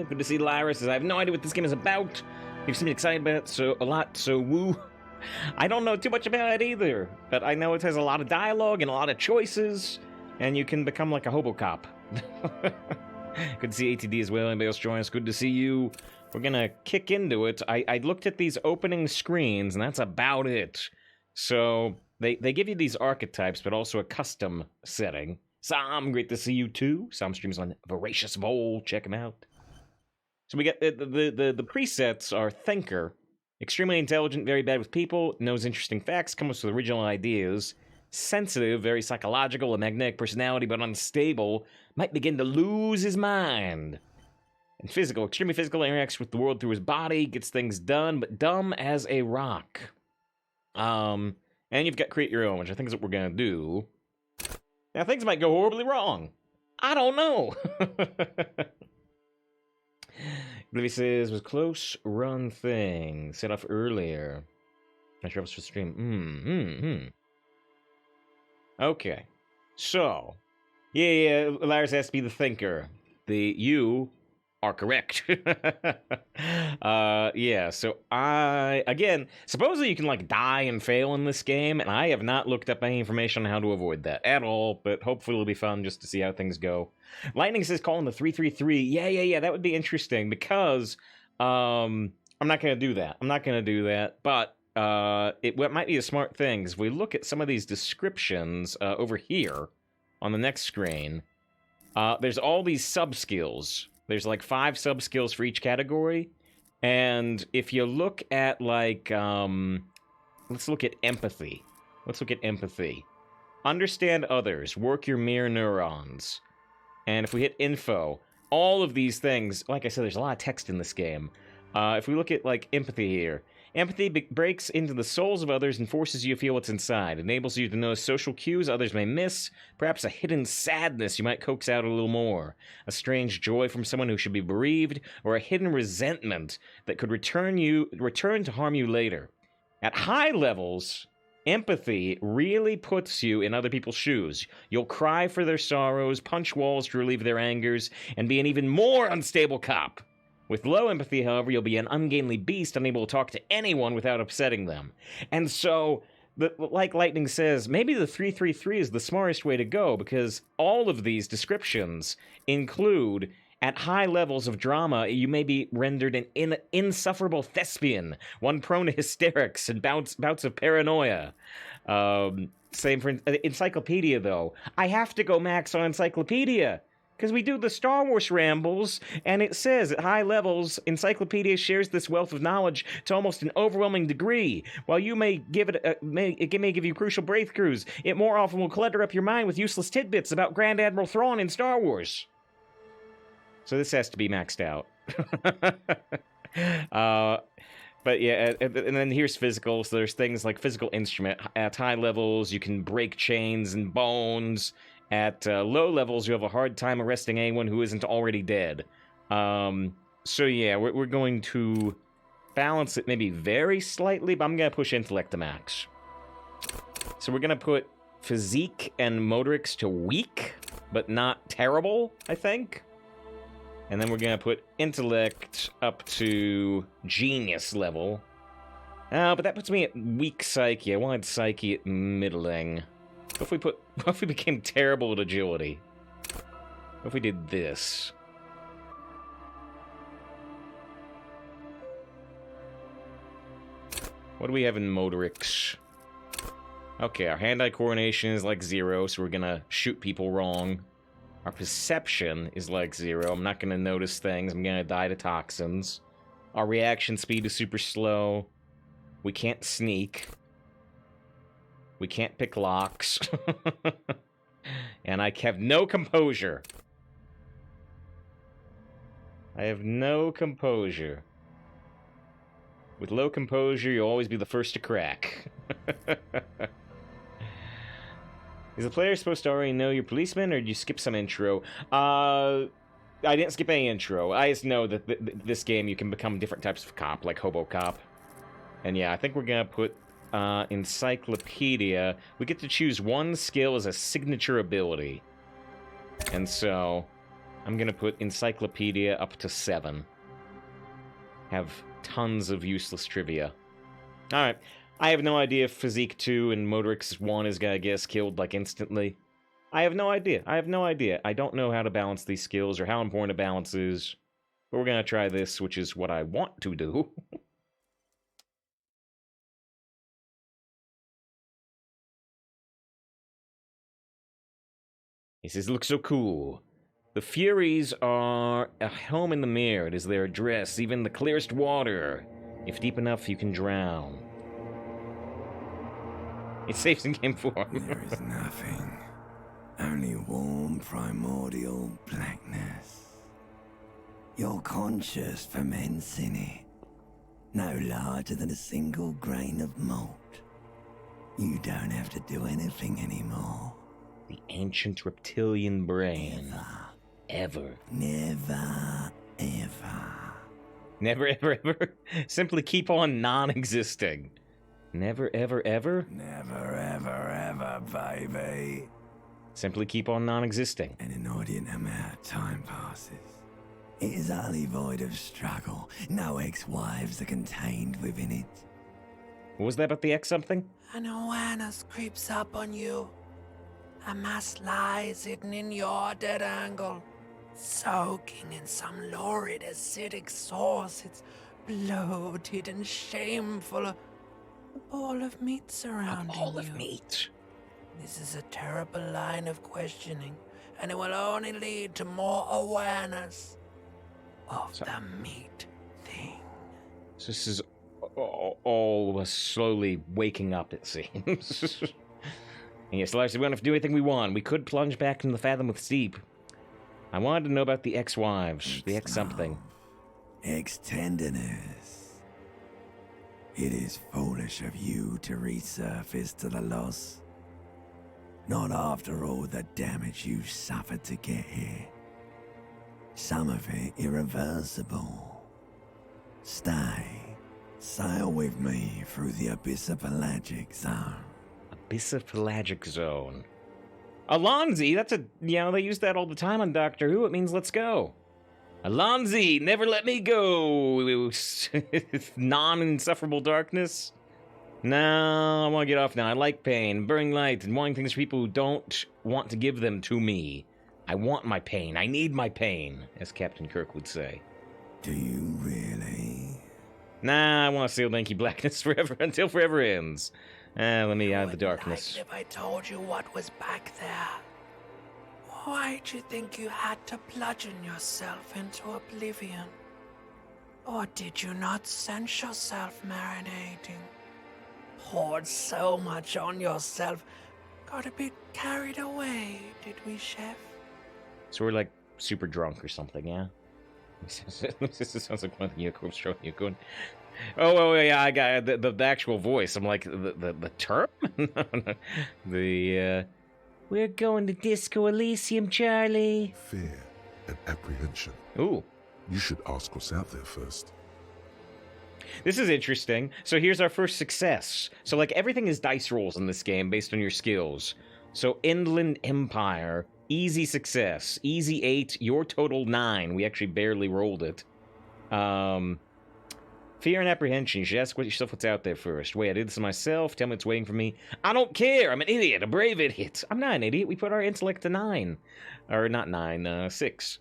Good to see Lyra. Says, I have no idea what this game is about. You seem excited about it a lot, so woo. I don't know too much about it either, but I know it has a lot of dialogue and a lot of choices, and you can become like a hobo cop. Good to see ATD as well. Anybody else join us? Good to see you. We're gonna kick into it. I looked at these opening screens, and that's about it. So they give you these archetypes, but also a custom setting. Sam, great to see you too. Sam streams on Voracious Vole. Check him out. So we got the presets are thinker, extremely intelligent, very bad with people, knows interesting facts, comes with original ideas, sensitive, very psychological, a magnetic personality, but unstable, might begin to lose his mind. And physical, extremely physical, interacts with the world through his body, gets things done, but dumb as a rock. And you've got create your own, which I think is what we're gonna do. Now things might go horribly wrong. I don't know. Livy says, was close run thing set off earlier. Not sure if it's for stream. Okay. So. Yeah, Lars has to be the thinker. You are correct. Yeah, so again, supposedly you can, like, die and fail in this game, and I have not looked up any information on how to avoid that at all, but hopefully it'll be fun just to see how things go. Lightning says call him the 333. Yeah, that would be interesting, because, I'm not gonna do that. But, it might be a smart thing, if we look at some of these descriptions, over here, on the next screen, there's all these sub-skills. There's like 5 sub-skills for each category, and if you look at, like, let's look at empathy. Understand others, work your mirror neurons. And if we hit info, all of these things, like I said, there's a lot of text in this game. If we look at, like, empathy here, empathy breaks into the souls of others and forces you to feel what's inside. Enables you to notice social cues others may miss, perhaps a hidden sadness you might coax out a little more, a strange joy from someone who should be bereaved, or a hidden resentment that could return to harm you later. At high levels, empathy really puts you in other people's shoes. You'll cry for their sorrows, punch walls to relieve their angers, and be an even more unstable cop. With low empathy, however, you'll be an ungainly beast, unable to talk to anyone without upsetting them. And so, like Lightning says, maybe the 333 is the smartest way to go, because all of these descriptions include, at high levels of drama, you may be rendered an insufferable thespian, one prone to hysterics and bouts of paranoia. Same for Encyclopedia, though. I have to go max on Encyclopedia, because we do the Star Wars rambles, and it says, at high levels, Encyclopedia shares this wealth of knowledge to almost an overwhelming degree. While you may give it may give you crucial breakthroughs, it more often will clutter up your mind with useless tidbits about Grand Admiral Thrawn in Star Wars. So this has to be maxed out. But yeah, and then here's physical. So there's things like physical instrument. At high levels, you can break chains and bones. At low levels, you have a hard time arresting anyone who isn't already dead. So yeah, we're going to balance it maybe very slightly, but I'm going to push intellect to max. So we're going to put physique and motorics to weak, but not terrible, I think. And then we're going to put intellect up to genius level. But that puts me at weak psyche. I wanted psyche at middling. What if we became terrible at agility? What if we did this? What do we have in motorics? Okay, our hand-eye coordination is like 0, so we're gonna shoot people wrong. Our perception is like 0. I'm not gonna notice things. I'm gonna die to toxins. Our reaction speed is super slow. We can't sneak. We can't pick locks. And I have no composure. I have no composure. With low composure, you'll always be the first to crack. Is the player supposed to already know your policeman, or did you skip some intro? I didn't skip any intro. I just know that this game you can become different types of cop, like Hobo Cop. And yeah, I think we're gonna put Encyclopedia. We get to choose one skill as a signature ability. And so, I'm gonna put Encyclopedia up to 7. Have tons of useless trivia. Alright. I have no idea if Physique 2 and Motorix 1 is gonna get us killed, like, instantly. I have no idea. I have no idea. I don't know how to balance these skills or how important a balance is. But we're gonna try this, which is what I want to do. He says, "Look so cool. The Furies are a home in the mirror. It is their address, even the clearest water. If deep enough, you can drown." It saves in game form. There is nothing. Only warm primordial blackness. Your conscious ferments in it. No larger than a single grain of malt. You don't have to do anything anymore. The ancient reptilian brain. Never. Ever. Never, ever. Never, ever, ever? Simply keep on non-existing. Never, ever, ever? Never, ever, ever, baby. Simply keep on non-existing. An inordinate amount of time passes. It is utterly void of struggle. No ex-wives are contained within it. What was that about the X something? An awareness creeps up on you. A mass lies hidden in your dead angle, soaking in some lurid acidic sauce. It's bloated and shameful. A ball of meat surrounding you. All of meat. This is a terrible line of questioning, and it will only lead to more awareness of the meat thing. So this is all of us slowly waking up, it seems. And yes, Larry said we don't have to do anything we want. We could plunge back into the fathom with Steep. I wanted to know about the ex-wives, the ex-something. Ex-tenderness. It is foolish of you to resurface to the loss. Not after all the damage you suffered to get here. Some of it irreversible. Stay. Sail with me through the abyssopelagic zone. Abyssopelagic zone. Alonzi, that's a, they use that all the time on Doctor Who. It means let's go. Alonzi, never let me go. Non-insufferable darkness. No, I want to get off now. I like pain, burning light, and wanting things for people who don't want to give them to me. I want my pain. I need my pain, as Captain Kirk would say. Do you really? Nah, I want to sail lanky blackness forever until forever ends. Let me out of the darkness. Like if I told you what was back there. Why'd you think you had to bludgeon yourself into oblivion? Or did you not sense yourself marinating? Poured so much on yourself. Got a bit carried away, did we, Chef? So we're like super drunk or something, yeah? This sounds like one of the Yaku's showing you going. Oh yeah, I got the actual voice. I'm like the term. We're going to Disco Elysium, Charlie. Fear and apprehension. Ooh, You should ask what's out there first. this is interesting. So here's our first success. So like everything is dice rolls in this game based on your skills. So Inland Empire, easy success, easy 8. Your total 9. We actually barely rolled it. Fear and apprehension. You should ask yourself what's out there first. Wait, I did this myself. Tell me what's waiting for me. I don't care. I'm an idiot. A brave idiot. I'm not an idiot. We put our intellect to 9. Or not 9, 6.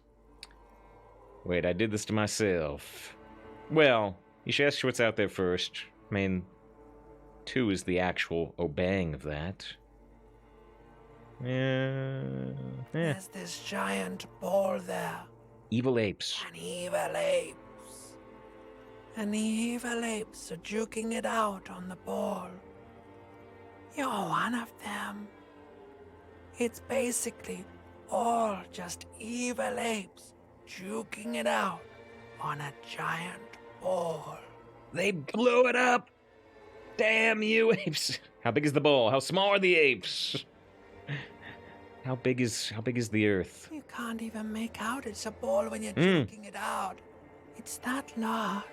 Wait, I did this to myself. Well, you should ask what's out there first. I mean, 2 is the actual obeying of that. Yeah. There's this giant ball there. Evil apes. An evil apes. And the evil apes are juking it out on the ball. You're one of them. It's basically all just evil apes juking it out on a giant ball. They blew it up! Damn you, apes! How big is the ball? How small are the apes? How big is the Earth? You can't even make out it's a ball when you're juking it out. It's that large.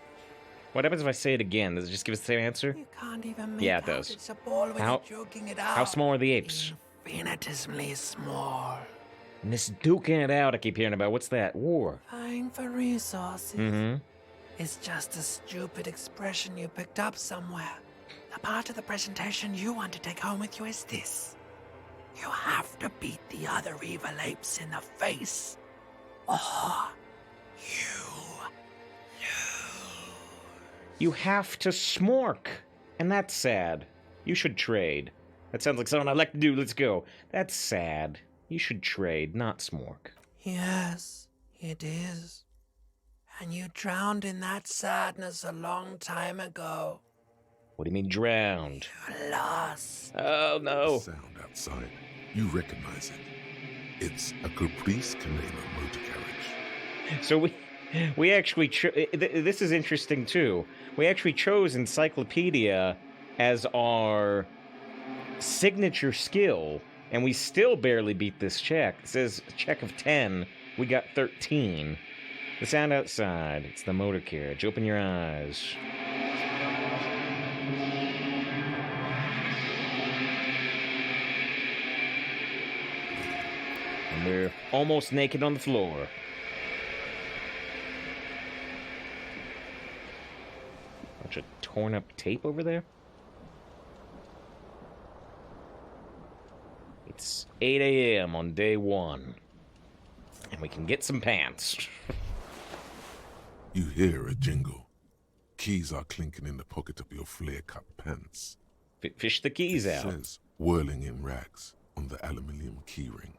What happens if I say it again? Does it just give us the same answer? You can't even make Yeah, it out does. it's a ball when you're joking it out. How small are the apes? Infinitesimally small. And this duking it out I keep hearing about. What's that? War. Vying for resources. Mm-hmm. It's just a stupid expression you picked up somewhere. The part of the presentation you want to take home with you is this. You have to beat the other evil apes in the face, or you lose. You have to smork. And that's sad. You should trade. That sounds like something I'd like to do. Let's go. That's sad. You should trade, not smork. Yes, it is. And you drowned in that sadness a long time ago. What do you mean drowned? You lost. Oh, The no. sound outside. You recognize it. It's a Caprice Canela motor carriage. So we actually this is interesting too. We actually chose encyclopedia as our signature skill, and we still barely beat this check. It says check of 10. We got 13. The sound outside. It's the motor carriage. Open your eyes. And we're almost naked on the floor. Bunch of torn up tape over there. It's 8 a.m. on day 1. And we can get some pants. You hear a jingle. Keys are clinking in the pocket of your flare-cut pants. Fish the keys It out. says, whirling in rags, on the aluminium key ring.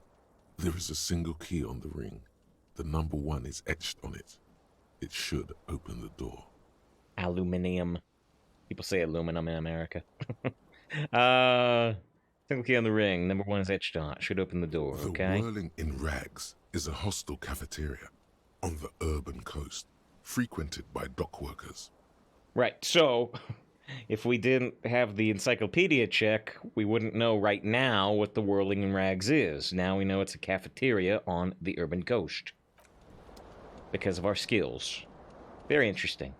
There is a single key on the ring. The number 1 is etched on it. It should open the door. Aluminium. People say aluminum in America. Single key on the ring. Number 1 is etched on. Should open the door, The okay? whirling in rags is a hostel cafeteria on the urban coast, frequented by dock workers. Right, so if we didn't have the encyclopedia check, we wouldn't know right now what the whirling in rags is. Now we know it's a cafeteria on the urban coast. Because of our skills. Very interesting.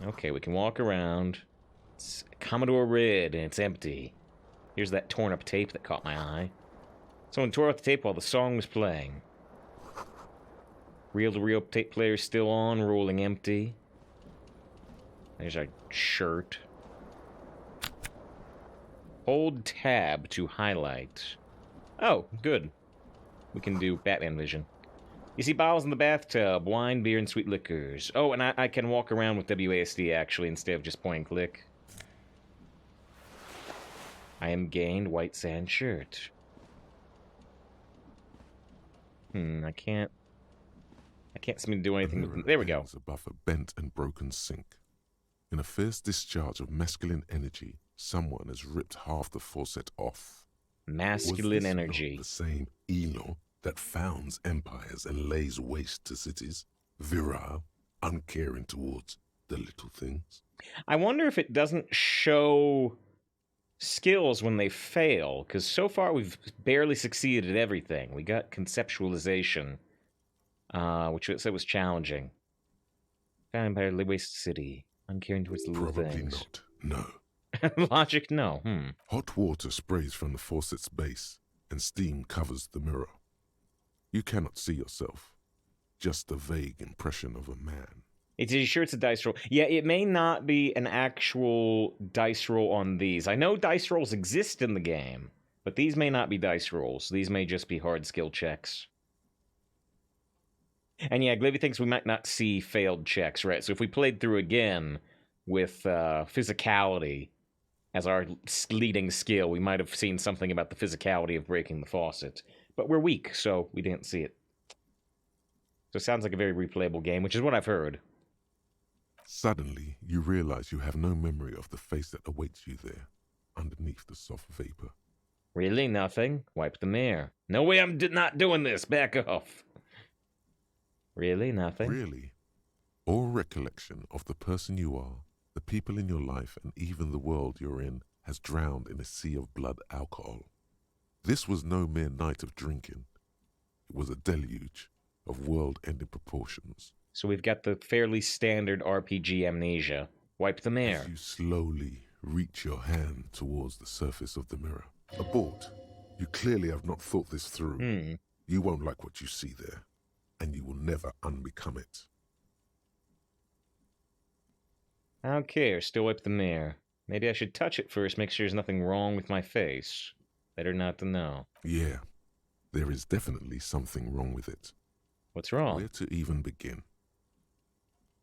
Okay, we can walk around. It's Commodore Red, and it's empty. Here's that torn up tape that caught my eye. Someone tore out the tape while the song was playing. Reel-to-reel tape player still on, rolling empty. There's our shirt. Hold tab to highlight. Oh, good. We can do Batman vision. You see bottles in the bathtub, wine, beer, and sweet liquors. Oh, and I can walk around with WASD, actually, instead of just point and click. I am gained white sand shirt. I can't seem to do anything with... There we go. Hangs above a bent and broken sink. In a fierce discharge of masculine energy, someone has ripped half the faucet off. Masculine Was this not energy. the same Elo that founds empires and lays waste to cities, virile, uncaring towards the little things? I wonder if it doesn't show skills when they fail, because so far we've barely succeeded at everything. We got conceptualization, which it said was challenging. Found by Waste City. Uncaring towards the little Probably things. not. No. Logic, no. Hot water sprays from the faucet's base, and steam covers the mirror. You cannot see yourself, just a vague impression of a man. Are you sure it's a dice roll? Yeah, it may not be an actual dice roll on these. I know dice rolls exist in the game, but these may not be dice rolls. These may just be hard skill checks. And yeah, Glavy thinks we might not see failed checks, right? So if we played through again with physicality as our leading skill, we might have seen something about the physicality of breaking the faucet. But we're weak, so we didn't see it. So it sounds like a very replayable game, which is what I've heard. Suddenly, you realize you have no memory of the face that awaits you there, underneath the soft vapor. Really? Nothing? Wipe the mirror. No way, I'm not doing this. Back off. Really? Nothing? Really, all recollection of the person you are, the people in your life, and even the world you're in has drowned in a sea of blood alcohol. This was no mere night of drinking. It was a deluge of world-ending proportions. So we've got the fairly standard RPG amnesia. Wipe the mirror. As you slowly reach your hand towards the surface of the mirror. Abort. You clearly have not thought this through. You won't like what you see there, and you will never unbecome it. I don't care. Still wipe the mirror. Maybe I should touch it first, make sure there's nothing wrong with my face. Better not to know. Yeah, there is definitely something wrong with it. What's wrong? Where to even begin?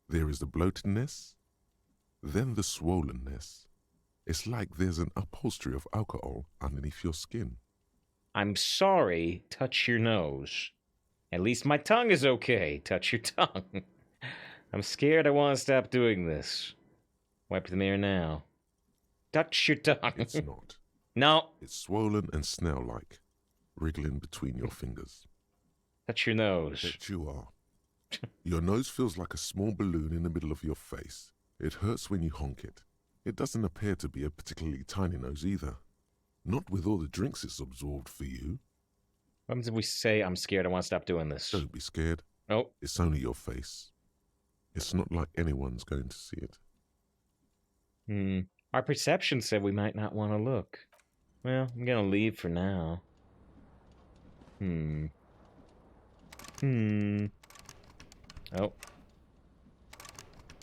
There is the bloatedness, then the swollenness. It's like there's an upholstery of alcohol underneath your skin. I'm sorry. Touch your nose. At least my tongue is okay. Touch your tongue. I'm scared I want to stop doing this. Wipe the mirror now. Touch your tongue. It's not. No. It's swollen and snail-like, wriggling between your fingers. Touch your nose. Bet you are. Your nose feels like a small balloon in the middle of your face. It hurts when you honk it. It doesn't appear to be a particularly tiny nose either. Not with all the drinks it's absorbed for you. What happens if we say, I'm scared, I want to stop doing this? Don't be scared. Oh. It's only your face. It's not like anyone's going to see it. Our perception said we might not want to look. Well, I'm gonna leave for now. Oh.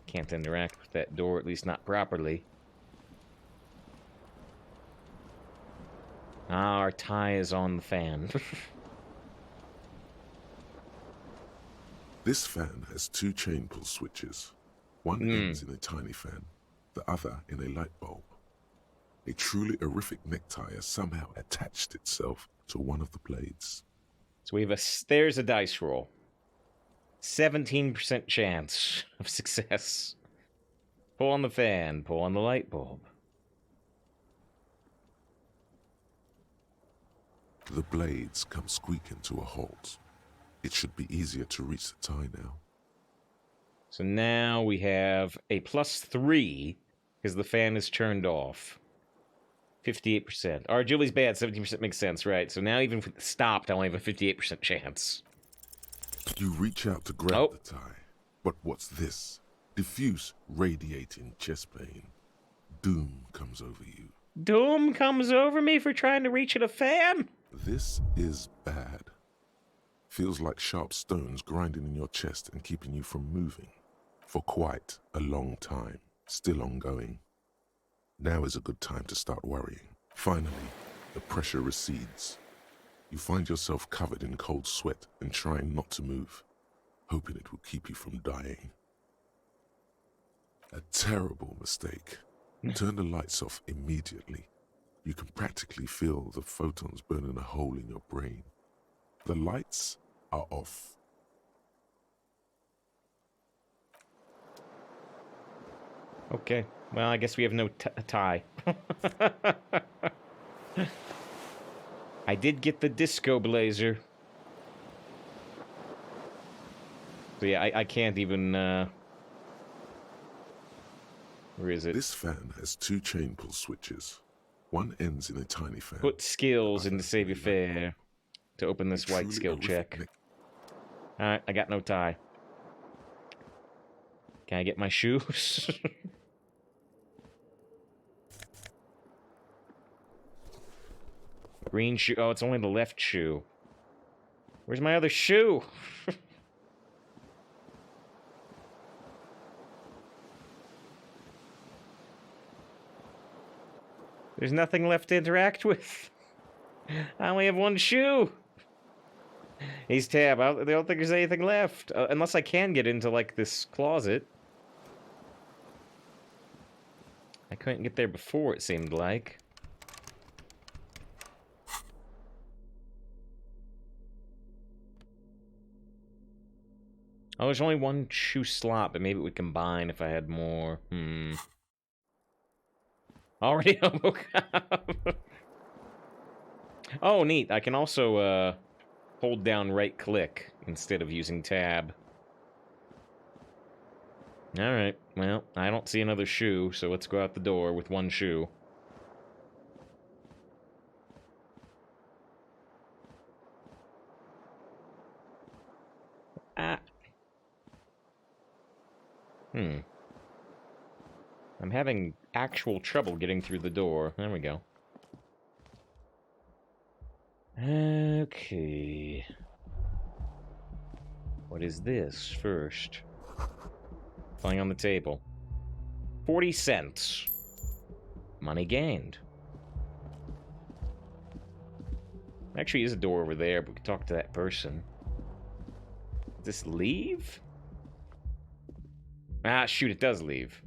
Can't interact with that door, at least not properly. Ah, our tie is on the fan. This fan has two chain pull switches. One ends in a tiny fan, the other in a light bulb. A truly horrific necktie has somehow attached itself to one of the blades. So we have there's a dice roll. 17% chance of success. Pull on the fan, pull on the light bulb. The blades come squeaking to a halt. It should be easier to reach the tie now. So now we have a +3 because the fan is turned off. 58%. Alright, Julie's bad. 17% makes sense, right? So now even if it's stopped, I only have a 58% chance. You reach out to grab the tie. But what's this? Diffuse, radiating chest pain. Doom comes over you. Doom comes over me for trying to reach at a fan? This is bad. Feels like sharp stones grinding in your chest and keeping you from moving. For quite a long time. Still ongoing. Now is a good time to start worrying. Finally, the pressure recedes. You find yourself covered in cold sweat and trying not to move, hoping it will keep you from dying. A terrible mistake. Turn the lights off immediately. You can practically feel the photons burning a hole in your brain. The lights are off. Okay, well, I guess we have no tie. I did get the disco blazer. So yeah, I can't even, where is it? This fan has two chain pull switches. One ends in a tiny fan. Put skills in to save your fare to open this white skill check. Alright, I got no tie. Can I get my shoes? Green shoe. Oh, it's only the left shoe. Where's my other shoe? There's nothing left to interact with. I only have one shoe. He's tab. I don't think there's anything left. Unless I can get into, like, this closet. I couldn't get there before, it seemed like. Oh, there's only one shoe slot, but maybe it would combine if I had more. Already homo cop. Oh, neat. I can also, hold down right-click instead of using tab. Alright, well, I don't see another shoe, so let's go out the door with one shoe. Ah. I'm having actual trouble getting through the door. There we go. Okay. What is this first? Playing on the table. 40 cents. Money gained. Actually, is a door over there, but we can talk to that person. Does this leave? Ah, shoot, it does leave.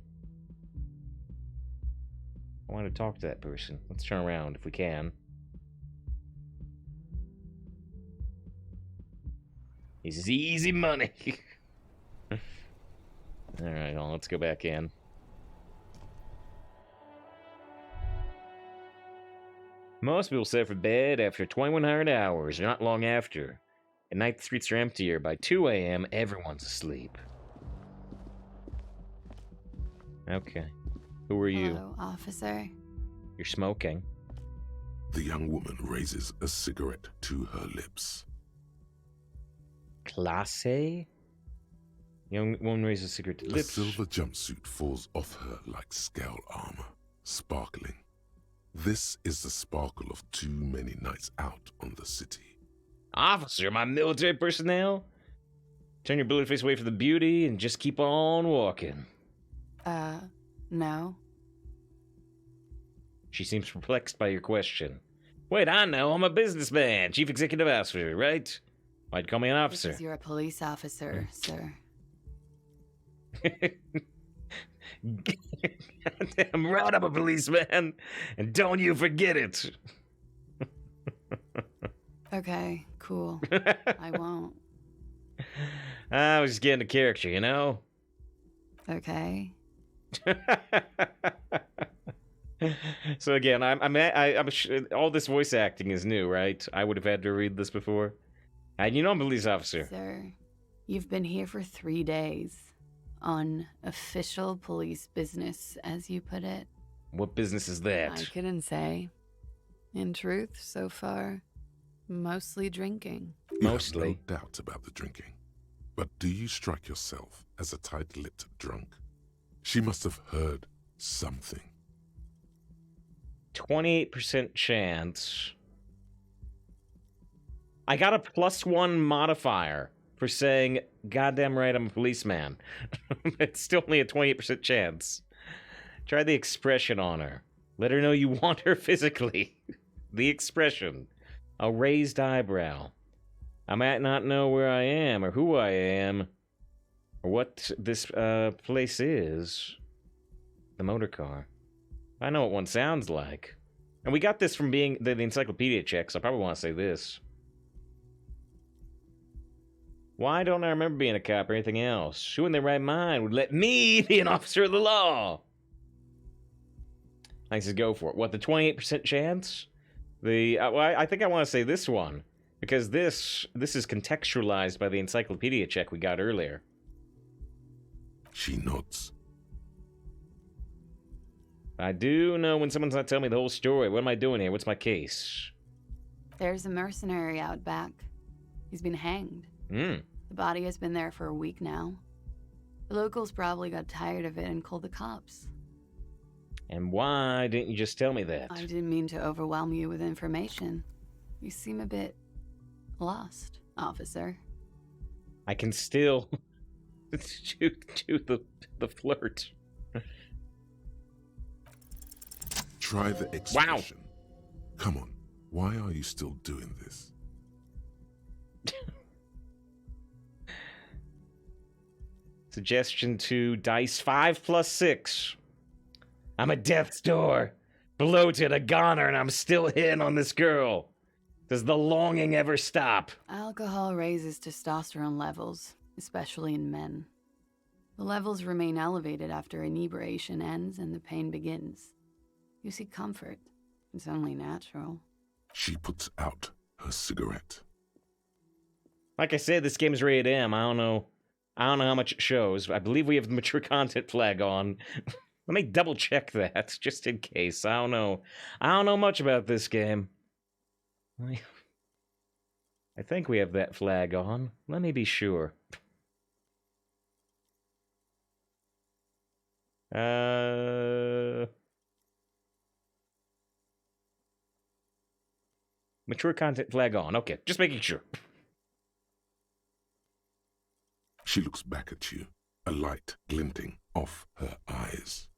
I want to talk to that person. Let's turn around if we can. This is easy money. Alright, well, let's go back in. Most people set for bed after 2100 hours, not long after. At night, the streets are emptier. By 2 a.m., everyone's asleep. Okay. Who are you? Hello, officer. You're smoking. The young woman raises a cigarette to her lips. Classe? Young woman raises a cigarette to A lips. silver jumpsuit falls off her like scale armor, sparkling. This is the sparkle of too many nights out on the city. Officer, my military personnel? Turn your bullet face away from the beauty and just keep on walking. No. She seems perplexed by your question. Wait, I know. I'm a businessman. Chief executive officer, right? Why'd you call me an officer? Because you're a police officer, sir. Goddamn right, I'm a policeman. And don't you forget it. Okay, cool. I won't. I was just getting a character, you know? Okay. So again, all this voice acting is new, right? I would have had to read this before. And you know I'm a police officer. Sir, you've been here for 3 days. On official police business, as you put it. What business is that? I couldn't say. In truth, so far, mostly drinking. You Mostly. have no doubt about the drinking. But do you strike yourself as a tight-lipped drunk? She must have heard something. 28% chance. I got a +1 modifier for saying, goddamn right, I'm a policeman. It's still only a 28% chance. Try the expression on her. Let her know you want her physically. The expression. A raised eyebrow. I might not know where I am, or who I am, or what this place is. The motor car. I know what one sounds like. And we got this from being the encyclopedia check, so I probably want to say this. Why don't I remember being a cop or anything else? Who in their right mind would let me be an officer of the law? I said go for it. What, the 28% chance? I think I want to say this one. Because this is contextualized by the encyclopedia check we got earlier. She nods. I do know when someone's not telling me the whole story. What am I doing here? What's my case? There's a mercenary out back. He's been hanged. The body has been there for a week now. The locals probably got tired of it and called the cops. And why didn't you just tell me that? I didn't mean to overwhelm you with information. You seem a bit lost, officer. I can still do the flirt. Try the expression. Come on. Why are you still doing this? Suggestion 2, dice 5 + 6. I'm a death's door. Bloated, a goner, and I'm still hitting on this girl. Does the longing ever stop? Alcohol raises testosterone levels, especially in men. The levels remain elevated after inebriation ends and the pain begins. You seek comfort. It's only natural. She puts out her cigarette. Like I said, this game is rated M. I don't know how much it shows. I believe we have the mature content flag on. Let me double check that, just in case. I don't know much about this game. I think we have that flag on. Let me be sure. Mature content flag on. Okay, just making sure. She looks back at you, a light glinting off her eyes.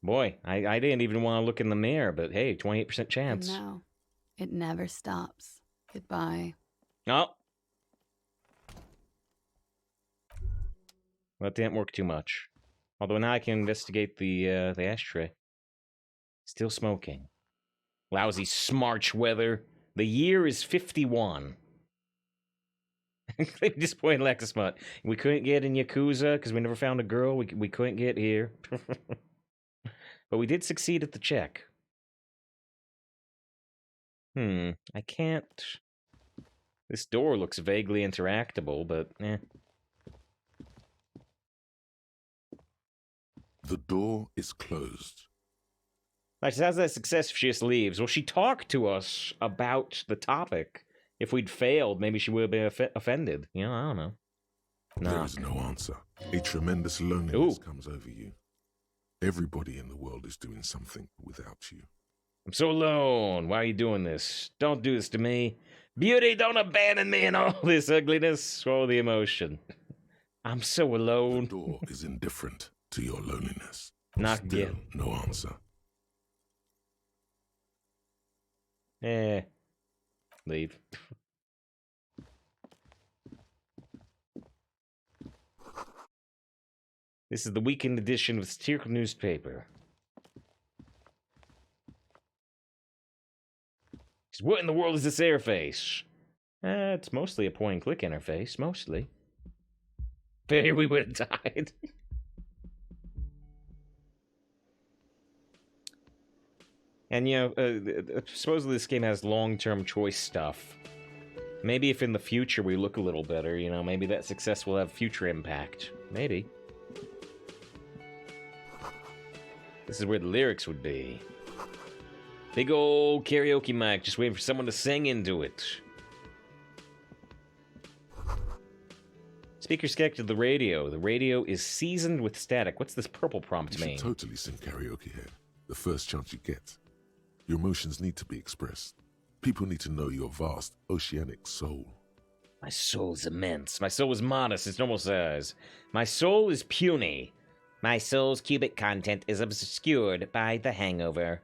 Boy, I didn't even want to look in the mirror, but hey, 28% chance. No, it never stops. Goodbye. Oh. That didn't work too much. Although now I can investigate the ashtray. Still smoking. Lousy smarch weather. The year is 51. Disappointed lack of smut. We couldn't get in Yakuza because we never found a girl. We couldn't get here. But we did succeed at the check. I can't... This door looks vaguely interactable, but eh. The door is closed. Like, how's that success if she just leaves? Well, she talked to us about the topic. If we'd failed, maybe she would have been offended. You know, I don't know. There is no answer. A tremendous loneliness comes over you. Everybody in the world is doing something without you. I'm so alone. Why are you doing this? Don't do this to me. Beauty, don't abandon me in all this ugliness. Swallow the emotion. I'm so alone. The door is indifferent to your loneliness. Not Still yet. no answer. Leave. This is the weekend edition of the satirical newspaper. What in the world is this interface? It's mostly a point-and-click interface, mostly. There we would have died. And, you know, supposedly this game has long-term choice stuff. Maybe if in the future we look a little better, you know, maybe that success will have future impact. Maybe. This is where the lyrics would be. Big old karaoke mic, just waiting for someone to sing into it. Speakers connected to the radio. The radio is seasoned with static. What's this purple prompt mean? You should totally sing karaoke here. The first chance you get. Your emotions need to be expressed. People need to know your vast, oceanic soul. My soul's immense. My soul is modest. It's normal size. My soul is puny. My soul's cubic content is obscured by the hangover.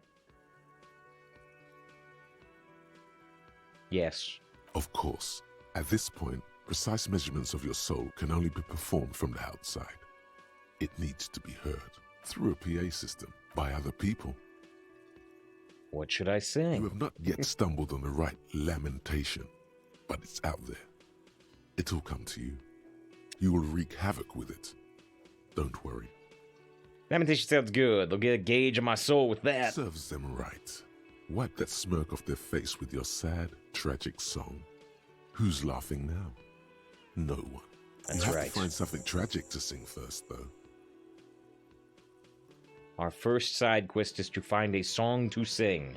Yes. Of course, at this point, precise measurements of your soul can only be performed from the outside. It needs to be heard through a PA system by other people. What should I sing? You have not yet stumbled on the right lamentation, but it's out there. It'll come to you. You will wreak havoc with it. Don't worry. Lamentation sounds good. They'll get a gauge of my soul with that. Serves them right. Wipe that smirk off their face with your sad, tragic song. Who's laughing now? No one. That's you have right. to find something tragic to sing first, though. Our first side quest is to find a song to sing.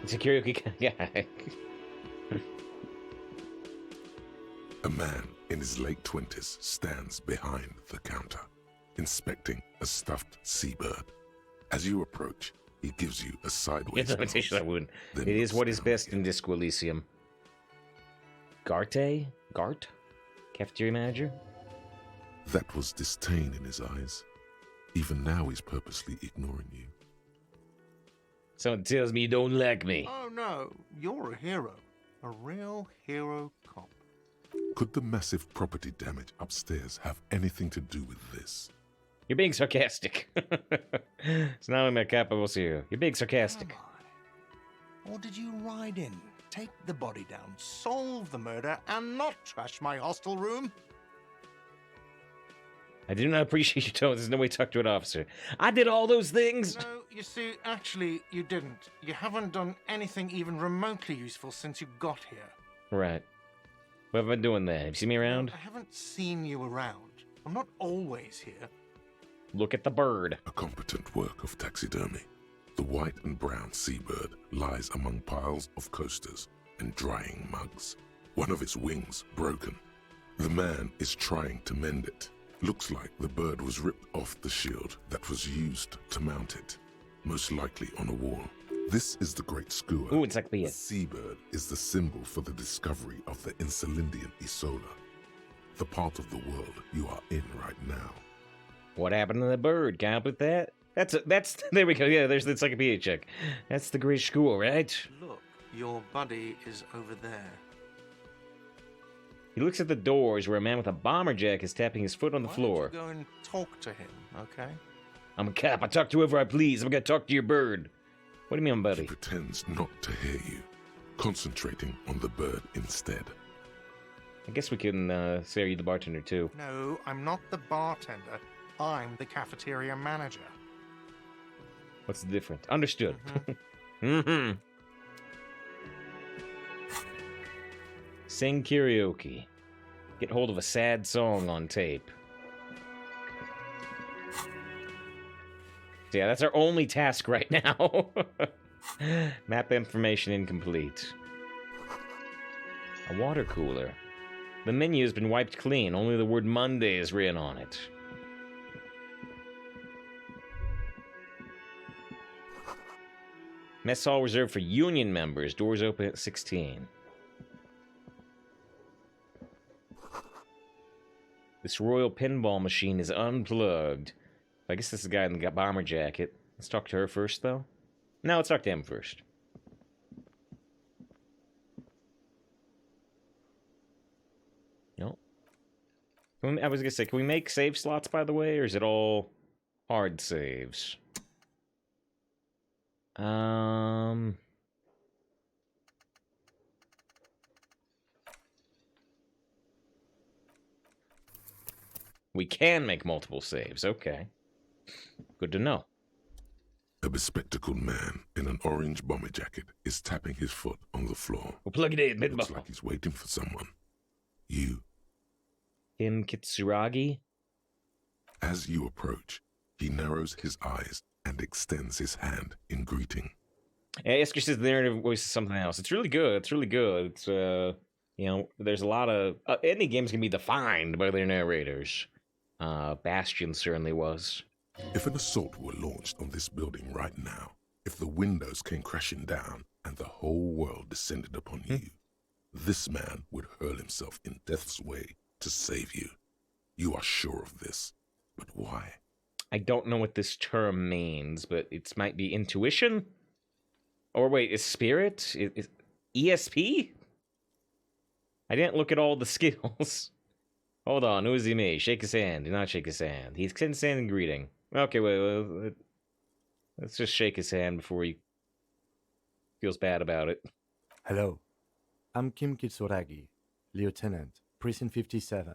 It's a karaoke guy. A man in his late 20s stands behind the counter, inspecting a stuffed seabird. As you approach, he gives you a sideways Lamentation nod, that wound. then It is looks what is down best again. in Disco Elysium. Gart? Cafeteria manager? That was disdain in his eyes. Even now he's purposely ignoring you. Someone tells me you don't like me. Oh no, you're a hero. A real hero cop. Could the massive property damage upstairs have anything to do with this? You're being sarcastic. It's not only my capable here. You're being sarcastic. Am I? Or did you ride in, take the body down, solve the murder, and not trash my hostel room? I do not appreciate your tone. There's no way to talk to an officer. I did all those things. No, you see, actually, you didn't. You haven't done anything even remotely useful since you got here. Right. What have I been doing there? Have you seen me around? I haven't seen you around. I'm not always here. Look at the bird. A competent work of taxidermy. The white and brown seabird lies among piles of coasters and drying mugs. One of its wings broken. The man is trying to mend it. Looks like the bird was ripped off the shield that was used to mount it, most likely on a wall. This is the Great Skua. Ooh, it's like The the seabird is the symbol for the discovery of the Insulindian Isola. the part of the world you are in right now. What happened to the bird? Can I put that? That's there we go. Yeah, there's the encyclopedia check. That's the great school, right? Look, your buddy is over there. He looks at the doors where a man with a bomber jacket is tapping his foot on the Why floor. don't you go and talk to him, okay? I'm a cap. I talk to whoever I please. I'm gonna talk to your bird. What do you mean, He buddy? pretends not to hear you, concentrating on the bird instead. I guess we can say you the bartender too. No, I'm not the bartender. I'm the cafeteria manager. What's the difference? Understood. Mhm. Sing karaoke. Get hold of a sad song on tape. Yeah, that's our only task right now. Map information incomplete. A water cooler. The menu has been wiped clean. Only the word Monday is written on it. Mess hall reserved for union members. Doors open at 16. This royal pinball machine is unplugged. I guess this is the guy in the bomber jacket. Let's talk to her first, though. No, let's talk to him first. No. I was gonna say, can we make save slots, by the way, or is it all hard saves? We can make multiple saves. Okay. Good to know. A bespectacled man in an orange bomber jacket is tapping his foot on the floor. We'll plug it in, Looks midball. like he's waiting for someone. You. Kim Kitsuragi? As you approach, he narrows his eyes and extends his hand in greeting. Yeah, Esker says the narrative voice is something else. It's really good. It's really good. It's, you know, there's a lot of... any games can be defined by their narrators. Bastion certainly was. If an assault were launched on this building right now, if the windows came crashing down and the whole world descended upon you, this man would hurl himself in death's way to save you. You are sure of this, but why? I don't know what this term means, but it might be intuition? Or wait, is spirit? Is ESP? I didn't look at all the skills. Hold on, who is he me? Shake his hand. Do not shake his hand. He extends his hand in greeting. Okay, wait. Let's just shake his hand before he feels bad about it. Hello. I'm Kim Kitsuragi, Lieutenant, Precinct 57.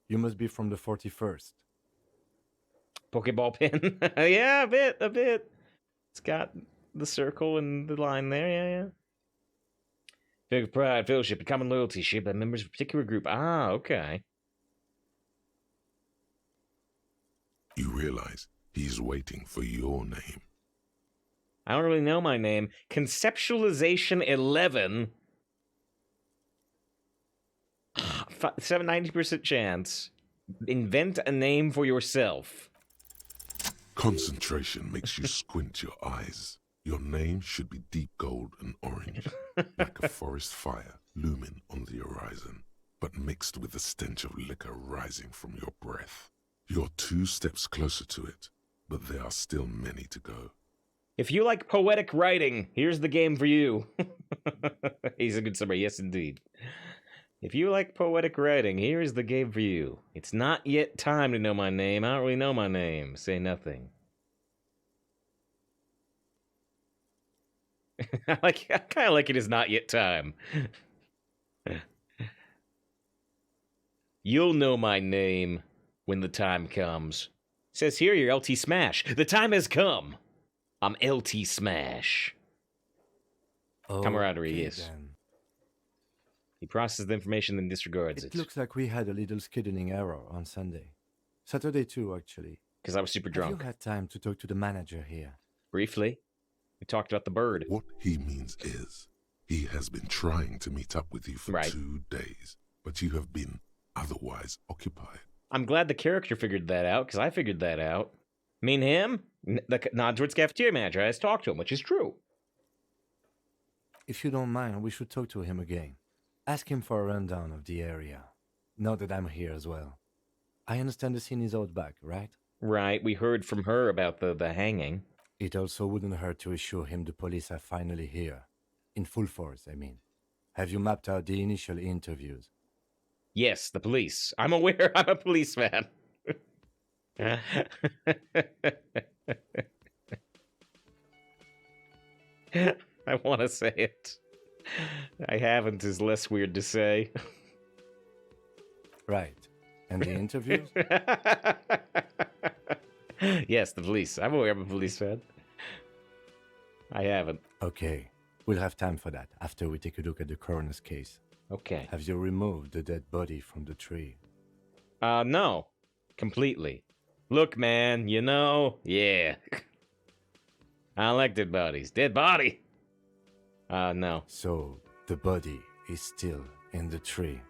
You must be from the 41st. Pokeball pin? Yeah, a bit. It's got the circle and the line there, yeah. Fig of pride, fellowship, and common loyalty shared by members of a particular group. Ah, okay. You realize he's waiting for your name. I don't really know my name. Conceptualization 11. 90% chance. Invent a name for yourself. Concentration makes you squint your eyes. Your name should be deep gold and orange, like a forest fire looming on the horizon, but mixed with the stench of liquor rising from your breath. You're 2 steps closer to it, but there are still many to go. If you like poetic writing, here's the game for you. He's a good summary, yes indeed. If you like poetic writing, here's the game for you. It's not yet time to know my name. I don't really know my name. Say nothing. I kind of like it is not yet time. You'll know my name when the time comes. It says here you're LT Smash. The time has come. I'm LT Smash. Camaraderie, yes. Then. He processes the information and disregards it. It looks like we had a little scheduling error on Sunday. Saturday too, actually. Because I was super drunk. Have you had time to talk to the manager here? Briefly. We talked about the bird. What he means is, he has been trying to meet up with you for 2 days, but you have been otherwise occupied. I'm glad the character figured that out, because I figured that out. Me and him, the nod towards cafeteria manager, I just talked to him, which is true. If you don't mind, we should talk to him again. Ask him for a rundown of the area. now that I'm here as well. I understand the scene is out back, right? Right, we heard from her about the hanging. It also wouldn't hurt to assure him the police are finally here. In full force, I mean. Have you mapped out the initial interviews? Yes, the police. I'm aware I'm a policeman. I want to say it. I haven't is less weird to say. Right. And the interviews? Yes, the police. I'm aware I'm a policeman. I haven't. Okay. We'll have time for that after we take a look at the coroner's case. Okay. Have you removed the dead body from the tree? No. Completely. Look, man, yeah. I don't like dead bodies. Dead body! No. So, the body is still in the tree.